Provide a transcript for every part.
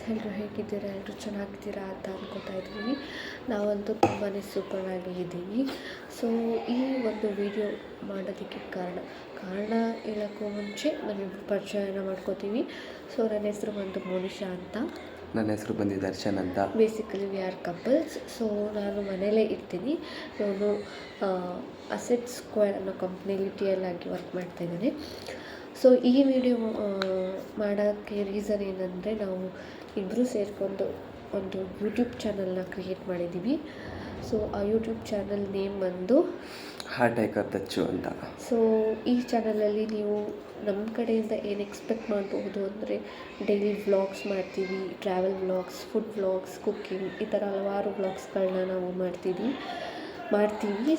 ಎಲ್ಲರೂ ಹೇಗಿದ್ದೀರಾ? ಎಲ್ಲರೂ ಚೆನ್ನಾಗಿದ್ದೀರಾ ಅಂತ ಅನ್ಕೋತಾ ಇದ್ದೀವಿ. ನಾವಂತೂ ತುಂಬಾ ಸೂಪರಾಗಿ ಇದ್ದೀವಿ. ಸೊ ಈ ಒಂದು ವಿಡಿಯೋ ಮಾಡೋದಕ್ಕೆ ಕಾರಣ ಹೇಳೋಕ್ಕೂ ಮುಂಚೆ ನಮಗೆ ಪರಿಚಯನ ಮಾಡ್ಕೋತೀವಿ. ಸೊ ನನ್ನ ಹೆಸರು ಬಂದು ಮೋನಿಶಾ ಅಂತ. ನನ್ನ ಹೆಸರು ಬಂದು ದರ್ಶನ್ ಅಂತ. Basically we are couples. So ನಾನು ಮನೇಲೇ ಇರ್ತೀನಿ. ನಾನು ಅಸೆಟ್ ಸ್ಕ್ವೇರ್ ಅನ್ನೋ ಕಂಪ್ನಿಲಿ TL ಆಗಿ ವರ್ಕ್ ಮಾಡ್ತಾಯಿದ್ದೀನಿ. ಸೊ ಈ ವಿಡಿಯೋ ಮಾಡೋಕ್ಕೆ ರೀಸನ್ ಏನಂದರೆ, ನಾವು ಇಬ್ಬರು ಸೇರಿಕೊಂಡು ಒಂದು ಯೂಟ್ಯೂಬ್ ಚಾನಲ್ನ ಕ್ರಿಯೇಟ್ ಮಾಡಿದ್ದೀವಿ. ಸೊ ಆ ಯೂಟ್ಯೂಬ್ ಚಾನಲ್ ನೇಮ್ ಬಂದು ಹಾರ್ಟ್ ಹೈಕರ್ ದಚ್ಚು ಅಂತ. ಸೊ ಈ ಚಾನಲಲ್ಲಿ ನೀವು ನಮ್ಮ ಕಡೆಯಿಂದ ಏನು ಎಕ್ಸ್ಪೆಕ್ಟ್ ಮಾಡಬಹುದು ಅಂದರೆ, ಡೈಲಿ ವ್ಲಾಗ್ಸ್ ಮಾಡ್ತೀವಿ, travel vlogs, food vlogs, cooking, ಈ ಥರ ಹಲವಾರು ವ್ಲಾಗ್ಸ್ಗಳನ್ನ ನಾವು ಮಾಡ್ತೀವಿ.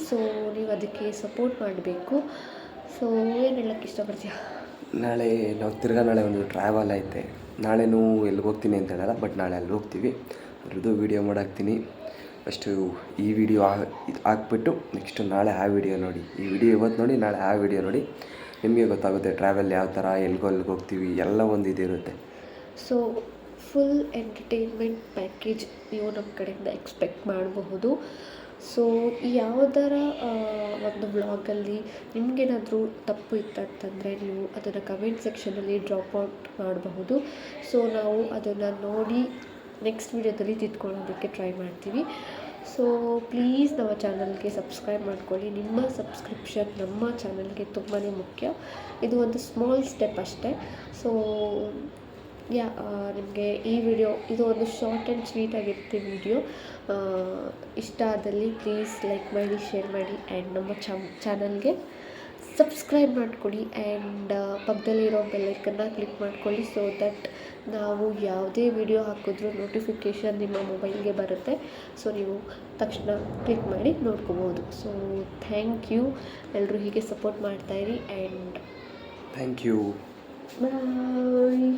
ಸೊ ನೀವು ಅದಕ್ಕೆ ಸಪೋರ್ಟ್ ಮಾಡಬೇಕು. ಸೊ ಏನು ಹೇಳೋಕ್ಕೆ ಇಷ್ಟಪಡ್ತೀಯಾ? ನಾಳೆ ಒಂದು ಟ್ರಾವೆಲ್ ಐತೆ. ನಾಳೆನೂ ಎಲ್ಲಿಗೆ ಹೋಗ್ತೀನಿ ಅಂತ ಹೇಳಲ್ಲ, ಬಟ್ ನಾಳೆ ಅಲ್ಲಿ ಹೋಗ್ತೀವಿ. ಅದ್ರದ್ದು ವೀಡಿಯೋ ಮಾಡಾಕ್ತೀನಿ. ಫಸ್ಟು ಈ ವಿಡಿಯೋ ಹಾಕ್ಬಿಟ್ಟು ನೆಕ್ಸ್ಟು ನಾಳೆ ಆ ವಿಡಿಯೋ ನೋಡಿ. ಈ ವಿಡಿಯೋ ಇವತ್ತು ನೋಡಿ, ನಾಳೆ ಆ ವಿಡಿಯೋ ನೋಡಿ. ನಿಮಗೆ ಗೊತ್ತಾಗುತ್ತೆ ಟ್ರಾವೆಲ್ ಯಾವ ಥರ, ಎಲ್ಲಿಗೆ ಹೋಗ್ತೀವಿ, ಎಲ್ಲ ಒಂದು ಇದಿರುತ್ತೆ. ಸೊ ಫುಲ್ ಎಂಟರ್ಟೈನ್ಮೆಂಟ್ ಪ್ಯಾಕೇಜ್ ನೀವು ನಮ್ಮ ಕಡೆಯಿಂದ ಎಕ್ಸ್ಪೆಕ್ಟ್ ಮಾಡಬಹುದು. ಸೊ ಯಾವುದರ ಒಂದು ವ್ಲಾಗಲ್ಲಿ ನಿಮಗೇನಾದರೂ ತಪ್ಪು ಇತ್ತಂತಂದರೆ ನೀವು ಅದನ್ನು ಕಮೆಂಟ್ ಸೆಕ್ಷನಲ್ಲಿ ಡ್ರಾಪ್ ಔಟ್ ಮಾಡಬಹುದು. ಸೊ ನಾವು ಅದನ್ನು ನೋಡಿ ನೆಕ್ಸ್ಟ್ ವೀಡಿಯೋದಲ್ಲಿ ತಿದ್ಕೊಳ್ಳೋದಕ್ಕೆ ಟ್ರೈ ಮಾಡ್ತೀವಿ. ಸೊ ಪ್ಲೀಸ್ ನಮ್ಮ ಚಾನಲ್ಗೆ ಸಬ್ಸ್ಕ್ರೈಬ್ ಮಾಡ್ಕೊಳ್ಳಿ. ನಿಮ್ಮ ಸಬ್ಸ್ಕ್ರಿಪ್ಷನ್ ನಮ್ಮ ಚಾನಲ್ಗೆ ತುಂಬಾ ಮುಖ್ಯ. ಇದು ಒಂದು ಸ್ಮಾಲ್ ಸ್ಟೆಪ್ ಅಷ್ಟೇ. ಸೊ ನಿಮಗೆ ಈ ವಿಡಿಯೋ ಇದು ಒಂದು ಶಾರ್ಟ್ ಆ್ಯಂಡ್ ಸ್ವೀಟ್ ಆಗಿರುತ್ತೆ ವಿಡಿಯೋ. ಇಷ್ಟ ಆದಲ್ಲಿ ಪ್ಲೀಸ್ ಲೈಕ್ ಮಾಡಿ, ಶೇರ್ ಮಾಡಿ ಆ್ಯಂಡ್ ನಮ್ಮ ಚಾನಲ್ಗೆ ಸಬ್ಸ್ಕ್ರೈಬ್ ಮಾಡ್ಕೊಳ್ಳಿ. ಆ್ಯಂಡ್ ಪಕ್ಕದಲ್ಲಿರೋ ಬೆಲ್ಲೈಕನ್ನ ಕ್ಲಿಕ್ ಮಾಡ್ಕೊಳ್ಳಿ. ಸೊ ದಟ್ ನಾವು ಯಾವುದೇ ವಿಡಿಯೋ ಹಾಕಿದ್ರೂ ನೋಟಿಫಿಕೇಷನ್ ನಿಮ್ಮ ಮೊಬೈಲ್ಗೆ ಬರುತ್ತೆ. ಸೊ ನೀವು ತಕ್ಷಣ ಕ್ಲಿಕ್ ಮಾಡಿ ನೋಡ್ಕೋಬೋದು. So thank you. ಎಲ್ಲರೂ ಹೀಗೆ ಸಪೋರ್ಟ್ ಮಾಡ್ತಾಯಿರಿ ಆ್ಯಂಡ್ ಥ್ಯಾಂಕ್ ಯು. ಬಾಯ್.